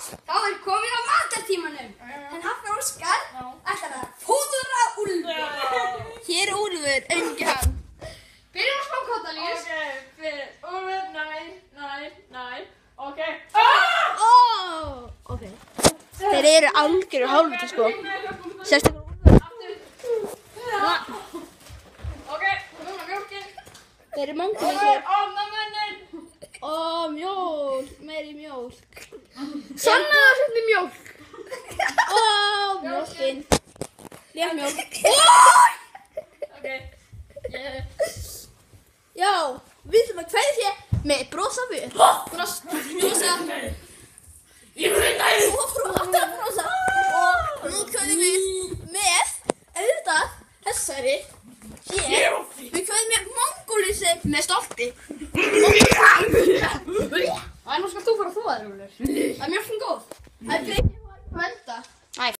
Þá komið á matartímanum. En Hafþór Óskar ætlar að fóðra úlfur. Hér er úlfur, auðvitað hann. Byrjum að spá Kotalíus. Fyrir úlfur, næ, ok. Ok. Þeir eru algjörur hálfviti sko. Sérstaklega úlfur. Ok, núna mjólkin. Þeir eru mongólisir. Opna munnin. Mjólk, meiri mjólk. Sannaðu svolítið mjólk. Mjólkin. Létt mjólk. Ok. Já, við ætlum að kveðja með brosa við. Brosa. Ég veit það. Og brosa. Og nú kveðjum við með, auðvitað, þessari. Hér. Við kveðjum með mongólisi með stolti. Nú skal þú fara að þvoa þér, Úlfur. Það er mjólkin góð. Það er